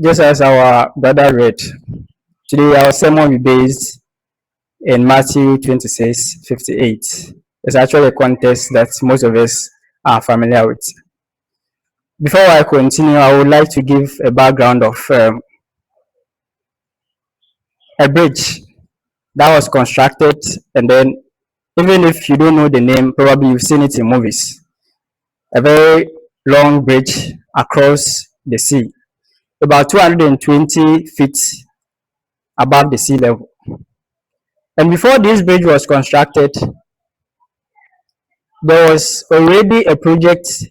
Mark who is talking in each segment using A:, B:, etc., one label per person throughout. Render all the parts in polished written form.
A: Just as our brother read, today our sermon will be based in Matthew 26:58. It's actually a context that most of us are familiar with. Before I continue, I would like to give a background of a bridge that was constructed, and then even if you don't know the name, probably you've seen it in movies. A very long bridge across the sea, about 220 feet above the sea level. And before this bridge was constructed, there was already a project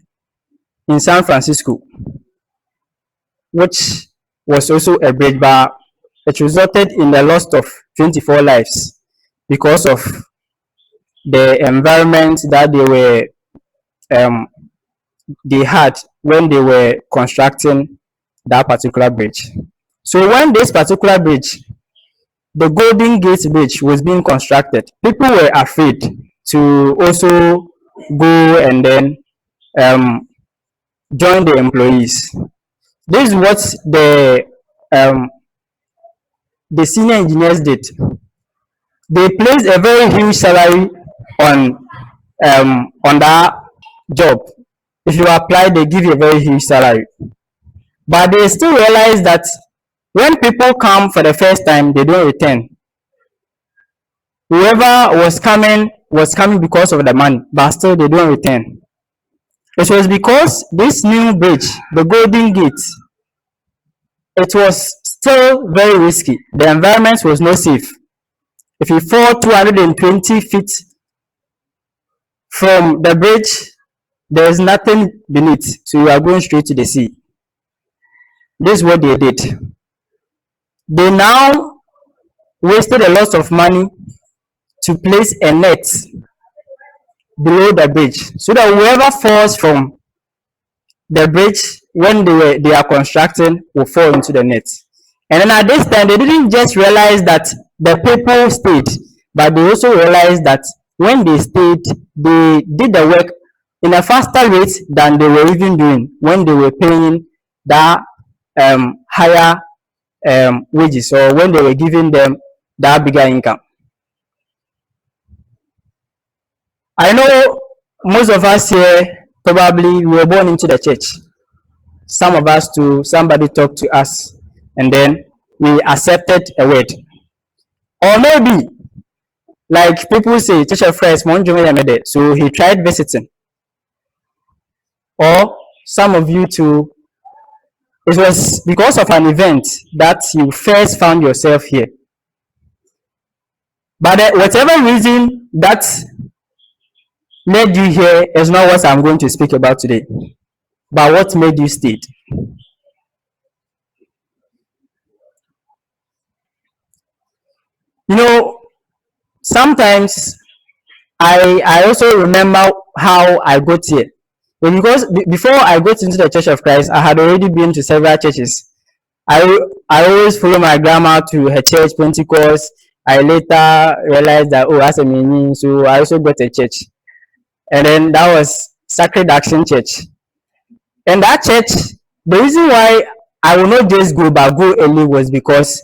A: in San Francisco, which was also a bridge, but it resulted in the loss of 24 lives because of the environment that they had when they were constructing that particular bridge. So when this particular bridge, the Golden Gate Bridge, was being constructed, people were afraid to also go and then join the employees. This is what the senior engineers did. They placed a very huge salary on that job. If you apply, they give you a very huge salary. But they still realize that when people come for the first time, they don't return. Whoever was coming because of the money, but still they don't return. It was because this new bridge, the Golden Gate, it was still very risky. The environment was not safe. If you fall 220 feet from the bridge, there is nothing beneath, so you are going straight to the sea. This is what they did. They now wasted a lot of money to place a net below the bridge, so that whoever falls from the bridge when they are constructing will fall into the net. And then at this time, they didn't just realize that the people stayed, but they also realized that when they stayed, they did the work in a faster rate than they were even doing when they were paying that higher wages, or when they were giving them that bigger income. I know most of us here probably were born into the church. Some of us too, somebody talked to us and then we accepted a word. Or maybe, like people say, Church of Christ, so he tried visiting. Or some of you too, it was because of an event that you first found yourself here. But whatever reason that made you here is not what I'm going to speak about today, but what made you stay. You know, sometimes I also remember how I got here. Because before I got into the Church of Christ, I had already been to several churches. I always follow my grandma to her church, Pentecost. I later realized that, as a meaning, so I also got a church. And then that was Sacred Action Church. And that church, the reason why I will not just go, but go early, was because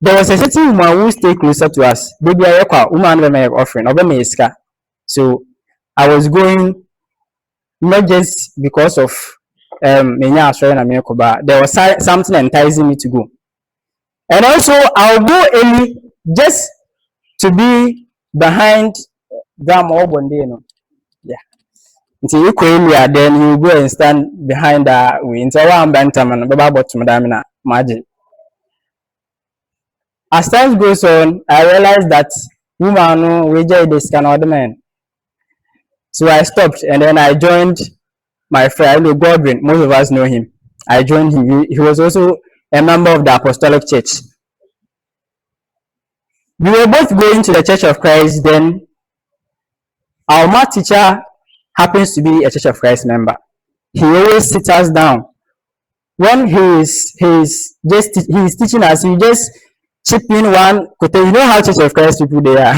A: there was a certain woman who stayed closer to us. Baby, I woman offering, so I was going not just because of there was something enticing me to go. And also I'll go early just to be behind them all one day, you know. Yeah. Until you earlier, then you go and stand behind the winter one bantam and Baba magic. As time goes on, I realized that woman reject this kind of man. So I stopped and then I joined my friend Godwin. Most of us know him. I joined him. He was also a member of the Apostolic Church. We were both going to the Church of Christ. Then our math teacher happens to be a Church of Christ member. He always sits us down. When he's teaching us, he just chip in one. You know how Church of Christ people they are.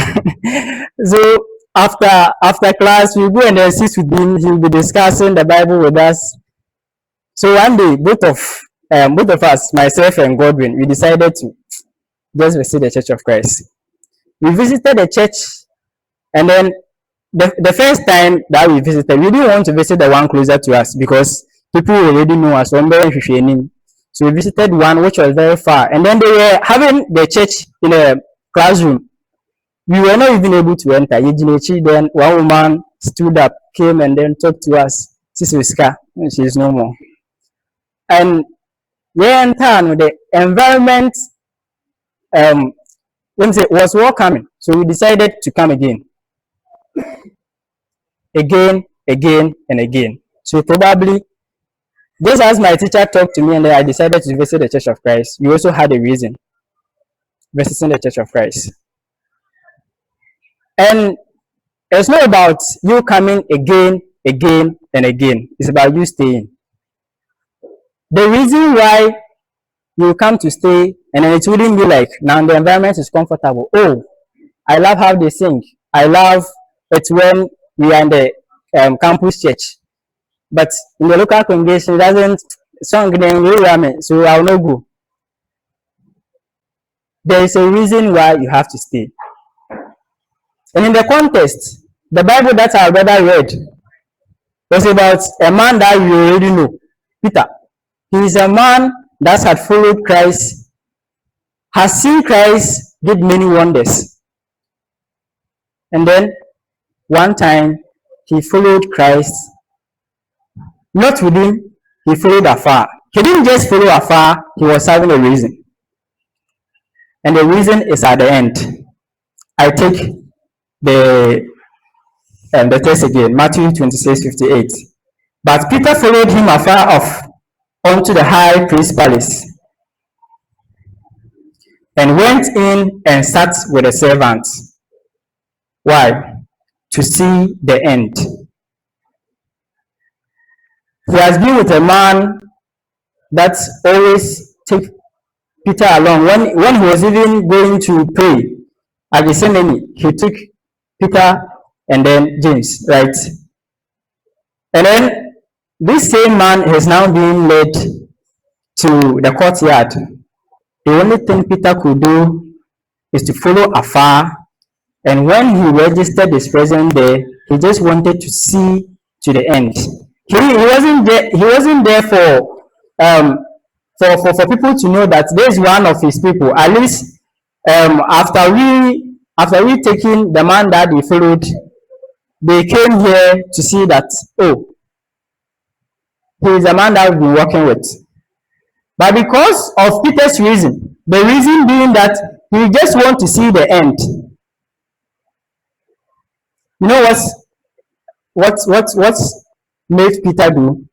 A: So after class, we go and assist with him. He'll be discussing the Bible with us. So one day, both of both of us, myself and Godwin, we decided to just visit the Church of Christ. We visited the church, and then the first time that we visited, we didn't want to visit the one closer to us because people already know us. So we visited one which was very far, and then they were having the church in a classroom. We were not even able to enter. Then one woman stood up, came, and then talked to us. She is no more. And we entered the environment was welcoming. So we decided to come again, and again. So probably, just as my teacher talked to me and then I decided to visit the Church of Christ, we also had a reason visiting the Church of Christ. And it's not about you coming again, and again. It's about you staying. The reason why you come to stay, and then it wouldn't be like, now the environment is comfortable. Oh, I love how they sing. I love it when we are in the campus church. But in the local congregation, it doesn't song then so I'll not go. There is a reason why you have to stay. And in the context, the Bible that our brother read was about a man that you already know, Peter. He is a man that had followed Christ, has seen Christ did many wonders. And then one time he followed Christ, not with him, he followed Afar. He didn't just follow Afar, he was having a reason. And the reason is at the end. I take the text again, Matthew 26:58. But Peter followed him afar off unto the high priest's palace, and went in and sat with the servants. Why? To see the end. He has been with a man that always take Peter along. When he was even going to pray at Gethsemane, he took Peter and then James, right? And then this same man is now being led to the courtyard. The only thing Peter could do is to follow Afar. And when he registered his presence there, he just wanted to see to the end. He wasn't there. He wasn't there for people to know that there is one of his people. At least after we taking the man that they followed, they came here to see that, oh, he is the man that we've been working with. But because of Peter's reason, the reason being that he just want to see the end. You know what's made Peter do?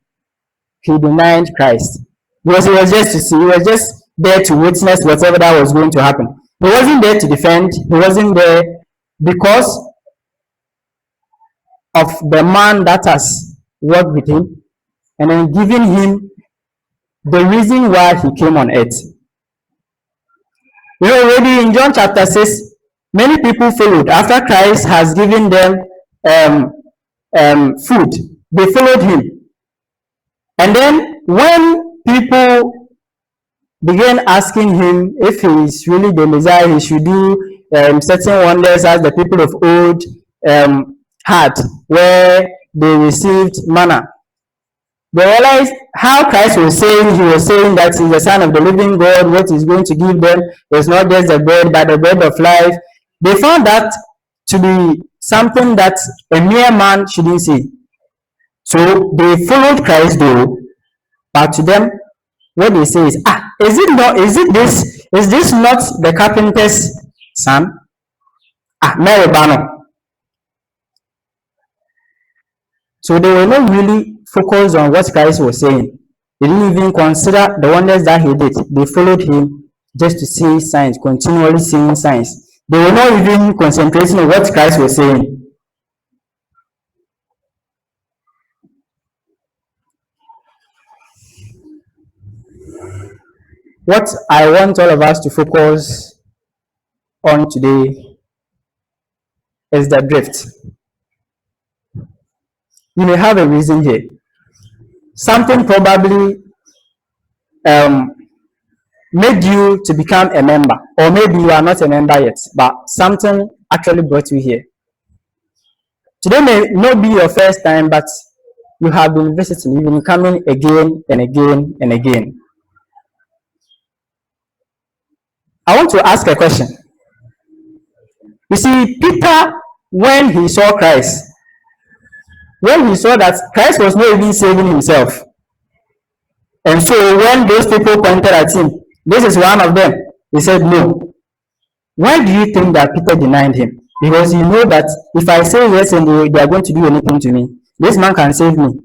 A: He denied Christ. Because he was just to see, he was just there to witness whatever that was going to happen. He wasn't there to defend, he wasn't there because of the man that has worked with him and then giving him the reason why he came on earth. You know, already in John chapter 6, many people followed. After Christ has given them food, they followed him. And then when people began asking him if he is really the Messiah, he should do certain wonders as the people of old had, where they received manna. They realized how Christ was saying, he was saying that he's the Son of the living God, what he's going to give them is not just the bread, but the bread of life. They found that to be something that a mere man shouldn't say. So they followed Christ though, but to them, what they say is, is this not the carpenter's son? Mary Bano. So they were not really focused on what Christ was saying. They didn't even consider the wonders that he did. They followed him just to see signs, continually seeing signs. They were not even concentrating on what Christ was saying. What I want all of us to focus on today is the drift. You may have a reason here. Something probably um, made you to become a member, or maybe you are not a member yet, but something actually brought you here. Today may not be your first time, but you have been visiting, you've been coming again and again and again. I want to ask a question. You see, Peter, when he saw Christ, when he saw that Christ was not even saving himself, and so when those people pointed at him, this is one of them, he said, no. Why do you think that Peter denied him? Because he knew that if I say yes and they are going to do anything to me, this man can save me.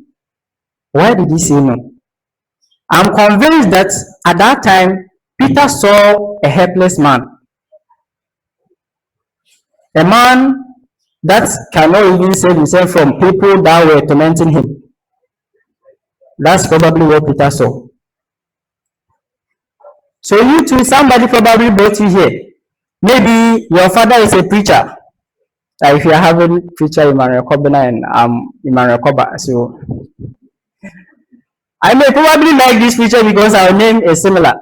A: Why did he say no? I'm convinced that at that time, Peter saw a helpless man. A man that cannot even save himself from people that were tormenting him. That's probably what Peter saw. So you too, somebody probably brought you here. Maybe your father is a preacher. If you are having preacher Emmanuel Cobbah and Emmanuel Cobbah, so I may probably like this preacher because our name is similar.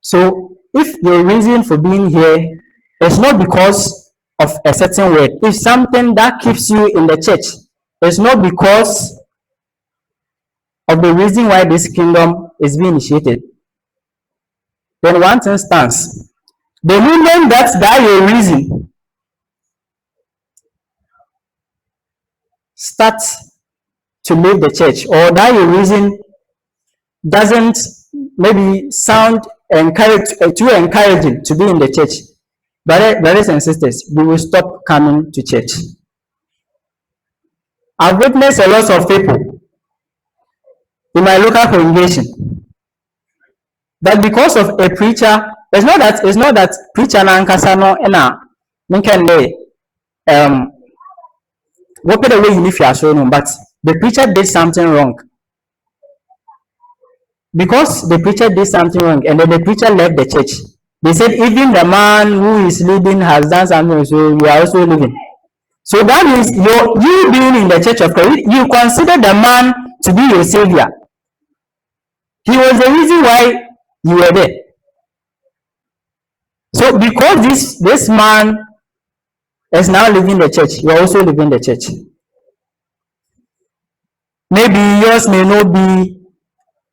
A: So if the reason for being here is not because of a certain word, if something that keeps you in the church is not because of the reason why this kingdom is being initiated, then one thing stands. The moment that your reason starts to leave the church, or that your reason doesn't maybe sound too encouraging to be in the church, brothers and sisters, we will stop coming to church. I've witnessed a lot of people in my local congregation that because of a preacher, it's not that preacher na nkasa no na nkende what the way you live your soul, but the preacher did something wrong. Because the preacher did something wrong and then the preacher left the church, they said even the man who is leading has done something, so you are also leaving. So that means you being in the church of Christ, you consider the man to be your savior. He was the reason why you were there. So because this man is now leaving the church, you are also leaving the church. Maybe yours may not be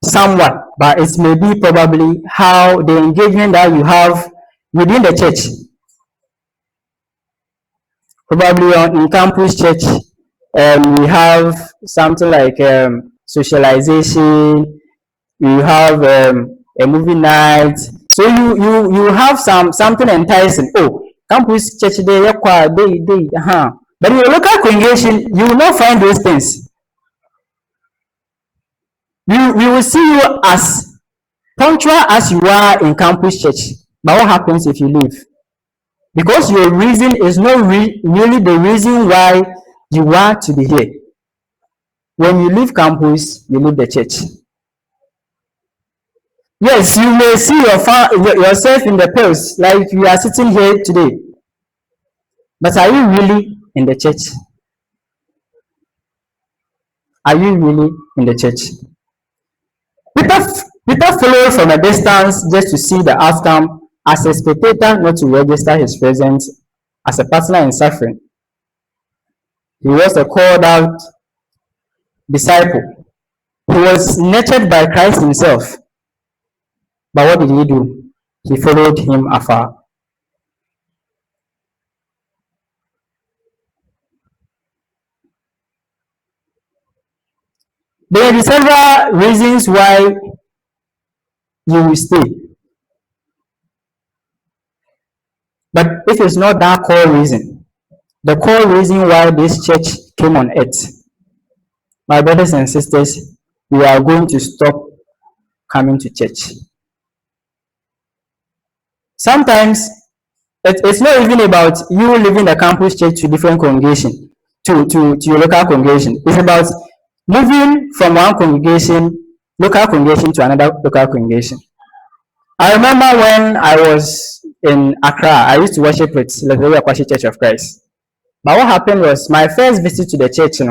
A: somewhat, but it may be probably how the engagement that you have within the church. Probably in campus church, we have something like socialization, you have a movie night, so you have something enticing. Oh, campus church day, but in your local congregation, you will not find those things. We will see you as punctual as you are in campus church, but what happens if you leave? Because your reason is not really the reason why you want to be here. When you leave campus, you leave the church. Yes, you may see yourself in the post, like you are sitting here today. But are you really in the church? Are you really in the church? Peter followed from a distance just to see the outcome, as a spectator, not to register his presence as a partner in suffering. He was a called out disciple. He was nurtured by Christ himself. But what did he do? He followed him afar. There will be several reasons why you will stay. But if it's not that core reason, the core reason why this church came on earth, my brothers and sisters, we are going to stop coming to church. Sometimes it's not even about you leaving the campus church to different congregation, to your local congregation. It's about moving from one local congregation to another local congregation. I remember when I was in Accra, I used to worship with the Church of Christ. But what happened was my first visit to the church,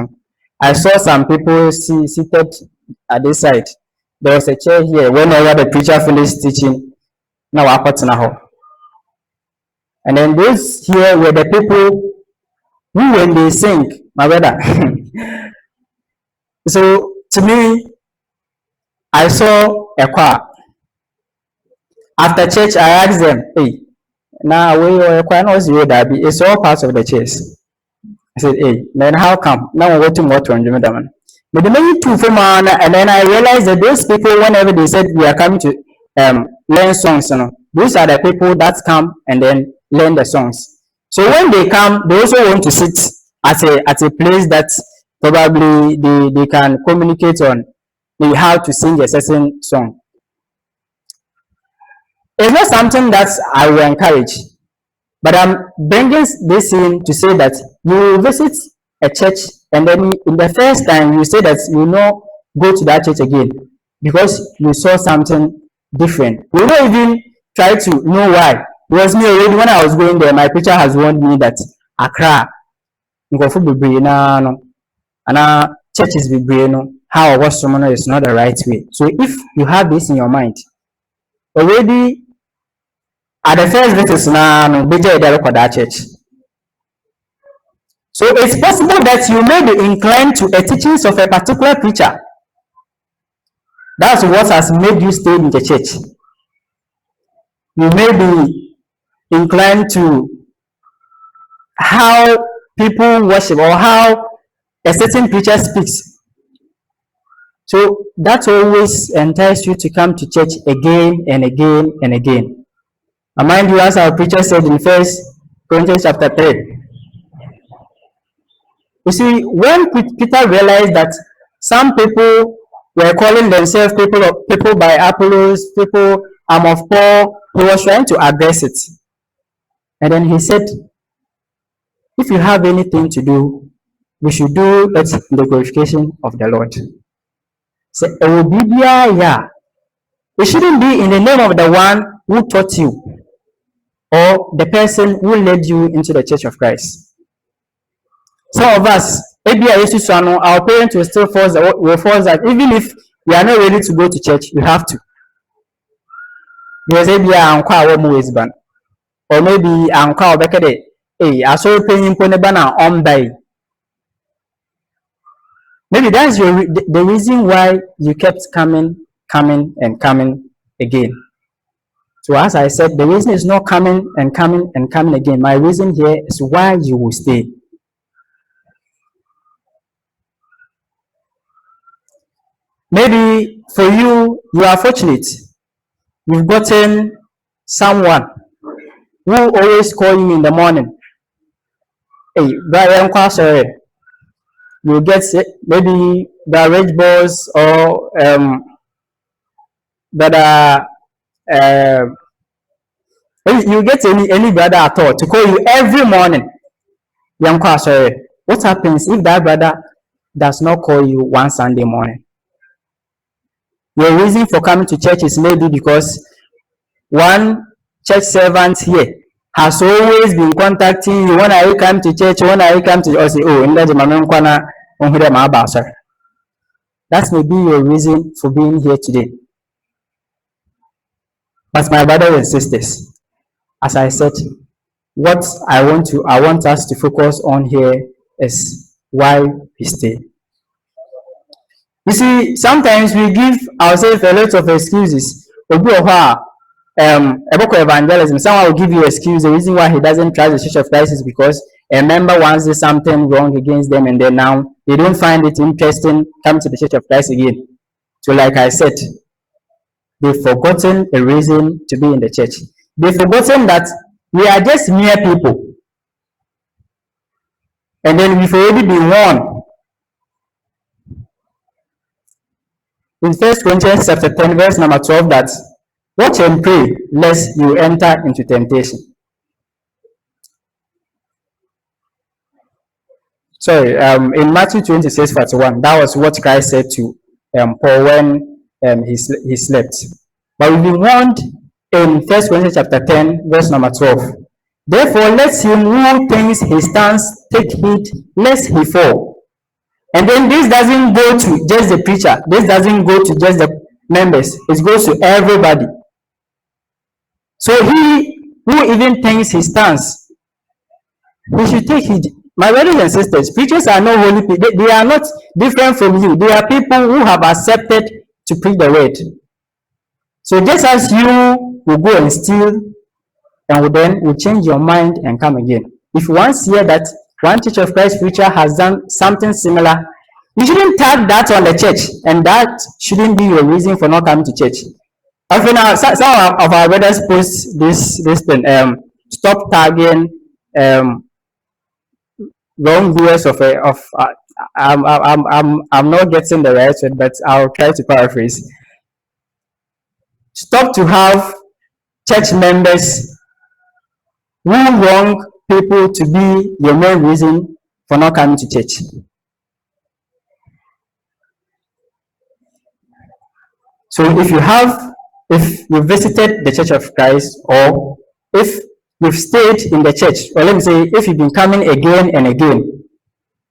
A: I saw some people seated at this side. There was a chair here. Whenever the preacher finished teaching, now I put now. And then those here were the people who, when they sing, my brother. So to me, I saw a choir. After church, I asked them, "Hey, now we are a choir. No, it's all part of the church." I said, "Hey, then how come? Now we're watching what on Jimmy Daman." But the main two for man, and then I realized that those people, whenever they said we are coming to learn songs, those are the people that come and then learn the songs. So when they come, they also want to sit at a place that probably they can communicate on how to sing a certain song. It's not something that I will encourage, but I'm bringing this in to say that you visit a church and then in the first time you say that you know go to that church again because you saw something different. You don't even try to know why. It was me already when I was going there. My preacher has warned me that Accra, and churches be how was someone is not the right way. So if you have this in your mind already. At the first visit, now, that church. So it's possible that you may be inclined to a teachings of a particular preacher. That's what has made you stay in the church. You may be inclined to how people worship or how a certain preacher speaks. So that always entices you to come to church again and again and again. And mind you, as our preacher said in 1 Corinthians chapter 3. You see, when Peter realized that some people were calling themselves people by Apollos, people of Paul, he was trying to address it. And then he said, if you have anything to do, we should do it in the glorification of the Lord. So, it shouldn't be in the name of the one who taught you or the person who led you into the Church of Christ. Some of us, our parents will still force that even if we are not ready to go to church, you have to. Because or maybe I saw paying maybe that's the reason why you kept coming and coming again. So as I said, the reason is not coming and coming and coming again. My reason here is why you will stay. Maybe for you, you are fortunate. You've gotten someone who always call you in the morning. Hey, Brian, sorry. You get maybe the rich boss or brother. You get any brother at all to call you every morning. Sorry. What happens if that brother does not call you one Sunday morning? Your reason for coming to church is maybe because one church servant here has always been contacting you when I come to church, when I come to or say, oh, that may be your reason for being here today. But my brothers and sisters, as I said, what I want us to focus on here is why we stay. You see, sometimes we give ourselves a lot of excuses. Evangelism, someone will give you an excuse. The reason why he doesn't trust the Church of Christ is because a member once did something wrong against them, and then now they don't find it interesting come to the Church of Christ again. So, like I said, they've forgotten a reason to be in the church. They've forgotten that we are just mere people, and then we've already been warned. In 1 Corinthians chapter 10, verse number 12, that watch and pray lest you enter into temptation. Sorry, in Matthew 26:41, that was what Christ said to Paul when he slept. But we've been warned in 1 Corinthians chapter 10, verse number 12. Therefore, let him who thinks he stands take heed lest he fall. And then this doesn't go to just the preacher, this doesn't go to just the members, it goes to everybody. So he who even thinks he stands, he should take heed. My brothers and sisters, preachers are not holy people. They are not different from you. They are people who have accepted to preach the word. So just as you will go and steal and then will change your mind and come again. If you once hear that one Church of Christ preacher has done something similar, you shouldn't tag that on the church, and that shouldn't be your reason for not coming to church. Often some of our brothers post this thing, stop tagging wrongdoers I'm not getting the right word, but I'll try to paraphrase. Stop to have church members who wrong people to be your main reason for not coming to church. So if you visited the Church of Christ, or if you've stayed in the church, or let me say, if you've been coming again and again,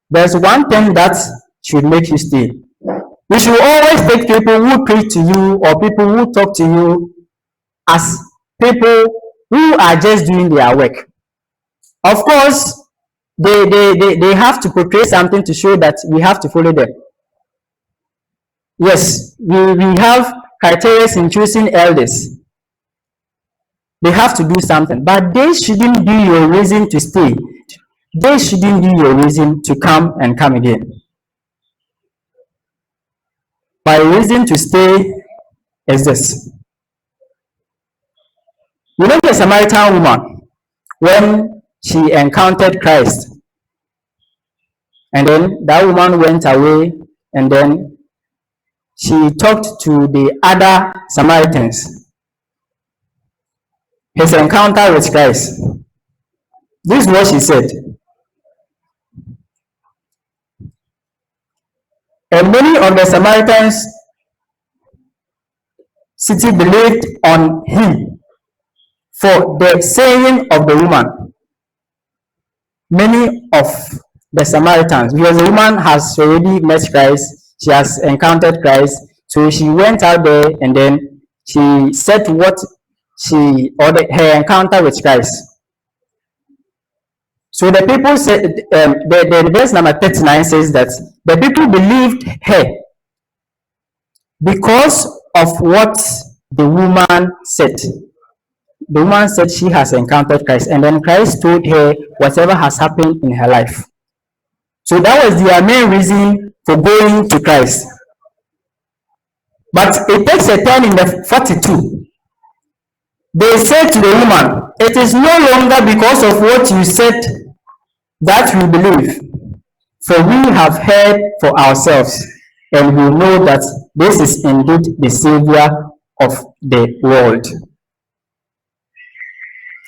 A: there's one thing that should make you stay. You should always take people who preach to you or people who talk to you as people who are just doing their work. Of course, they have to portray something to show that we have to follow them. Yes, we have criteria in choosing elders. They have to do something, but they shouldn't be your reason to stay. They shouldn't be your reason to come and come again. My reason to stay is this. You know the Samaritan woman, when she encountered Christ, and then that woman went away, and then she talked to the other Samaritans. His encounter with Christ. This is what she said. And many of the Samaritans city believed on him for the saying of the woman. Many of the Samaritans, because the woman has already met Christ, she has encountered Christ, so she went out there and then she said what her encounter with Christ. So the people said, the verse number 39 says that the people believed her because of what the woman said. The woman said she has encountered Christ, and then Christ told her whatever has happened in her life. So that was their main reason for going to Christ. But it takes a turn in the 42. They said to the woman, it is no longer because of what you said that we believe, for we have heard for ourselves, and we know that this is indeed the Savior of the world.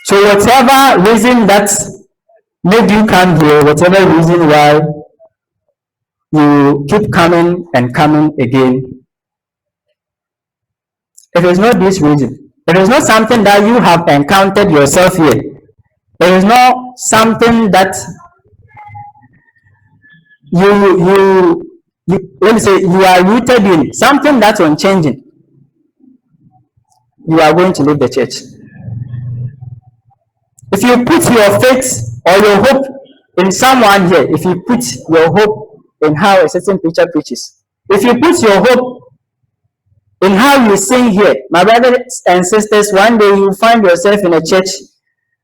A: So whatever reason that made you come here, whatever reason why you keep coming and coming again, it is not this reason. It is not something that you have encountered yourself here. It is not something that you let me say you are rooted in, something that's unchanging. You are going to leave the church. If you put your faith or your hope in someone here, if you put your hope in how a certain preacher preaches, if you put your hope in how you sing here, my brothers and sisters, one day you find yourself in a church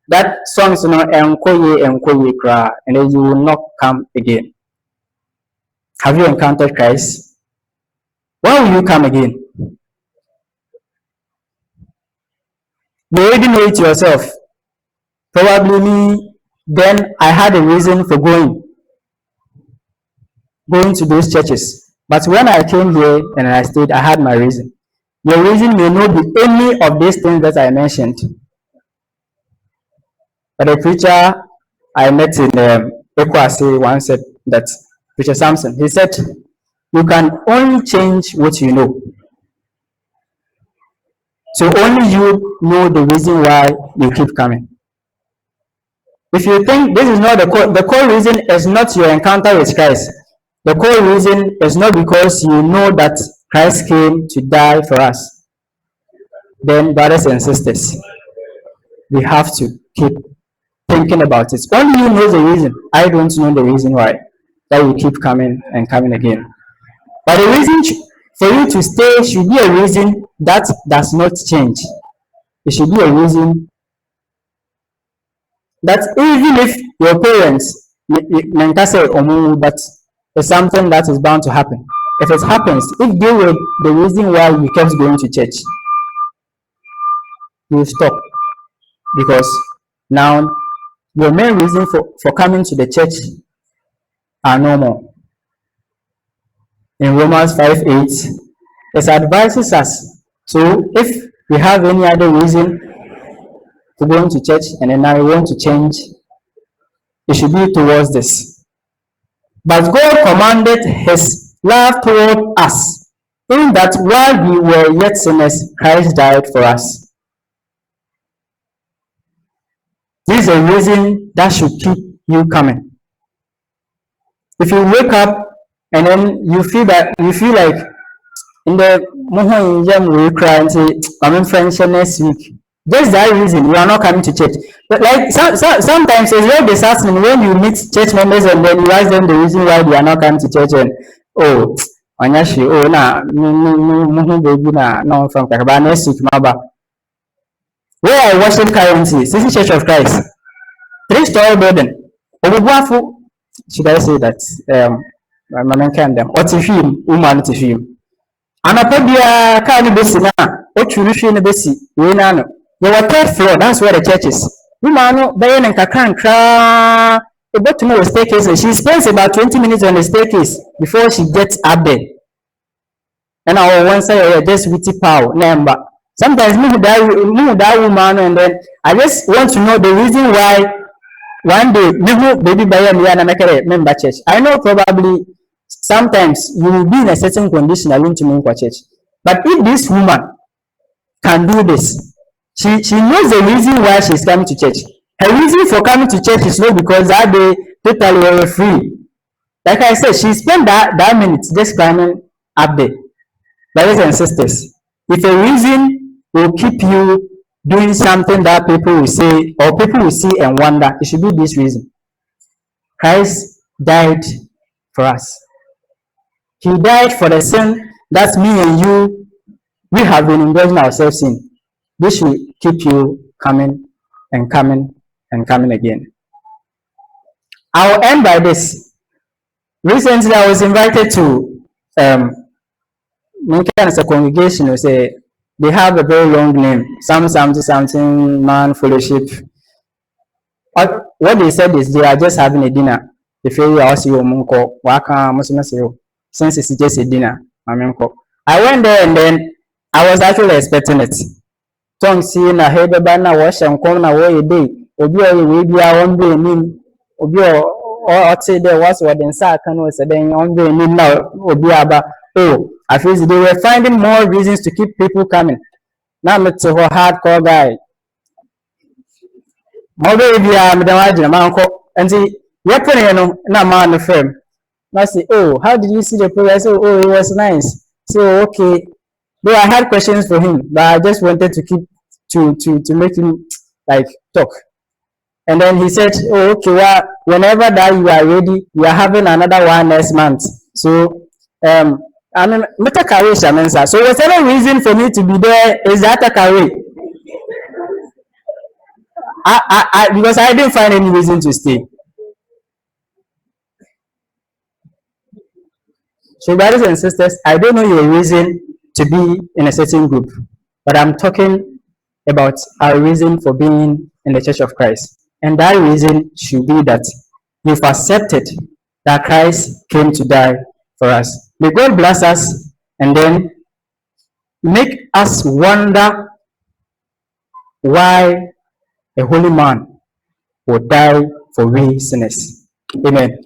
A: that songs, enkoye cry, and then you will not come again. Have you encountered Christ? Why will you come again? You already know it yourself. Probably me, then I had a reason for going to those churches. But when I came here and I stayed, I had my reason. Your reason may not be any of these things that I mentioned. But a preacher I met in Ekwase once said that, Preacher Samson, he said, you can only change what you know. So only you know the reason why you keep coming. If you think this is not the core reason is not your encounter with Christ, The core reason is not because you know that Christ came to die for us. Then, brothers and sisters, we have to keep thinking about it. Only you know the reason. I don't know the reason why that will keep coming and coming again. But the reason for you to stay should be a reason that does not change. It should be a reason that even if your parents, but it's something that is bound to happen. If it happens, if they were the reason why you kept going to church, you will stop. Because now your main reason for coming to the church are no more. In Romans 5:8, it advises us. So if we have any other reason for going to church and then now we want to change, it should be towards this. But God commanded his love toward us, in that while we were yet sinners, Christ died for us. This is a reason that should keep you coming. If you wake up and then you feel like in the moment we cry and say, I'm in French next week. Just that reason you are not coming to church. But like sometimes it's very disheartening when you meet church members and then you ask them the reason why they are not coming to church and onyashi na baby na from Kakaba next week maba. Where I worship currently, City Church of Christ, 3-story building. Should I say that my man can them or to film, woman to film. Anapobia can be seen what you wish in the besi, we know. You were third floor, that's where the church is. Woman, Bayan and Kakan cry about to know the staircase. She spends about 20 minutes on the staircase before she gets up there. And I want to say, just witty power, number. Sometimes move that woman, and then I just want to know the reason why one day, baby Bayan and make a member church. I know probably sometimes you will be in a certain condition, I want to move for church. But if this woman can do this, she knows the reason why she's coming to church. Her reason for coming to church is not because that day totally were free. Like I said, she spent that minute just climbing up there. Brothers and sisters, if a reason will keep you doing something that people will say or people will see and wonder, it should be this reason. Christ died for us. He died for the sin that me and you, we have been indulging ourselves in. This will keep you coming and coming and coming again. I'll end by this. Recently, I was invited to as a congregation who say they have a very long name, something man fellowship. What they said is they are just having a dinner. The failure also munko waka musumase since it's just a dinner. I went there and then I was actually expecting it. Tom see na hebe bana wash and come na wo day. Obi o we bia one day nim. Obi o say there was what den sa kan o say den on day nim na obi aba. Oh, I feel they were finding more reasons to keep people coming. Now I'm a hardcore guy. Maybe bia me dan wajina manko. And see, you're na man the firm. I say, oh, how did you see the program? I say, oh, it was nice. So okay. Though I had questions for him, but I just wanted to keep to make him like talk. And then he said, oh, okay, well, whenever that you are ready, we are having another one next month. So I mean, so whatever reason for me to be there is that a career. Because I didn't find any reason to stay. So brothers and sisters, I don't know your reason to be in a certain group, but I'm talking about our reason for being in the Church of Christ. And that reason should be that you've accepted that Christ came to die for us. May God bless us and then make us wonder why a holy man would die for we sinners. Amen.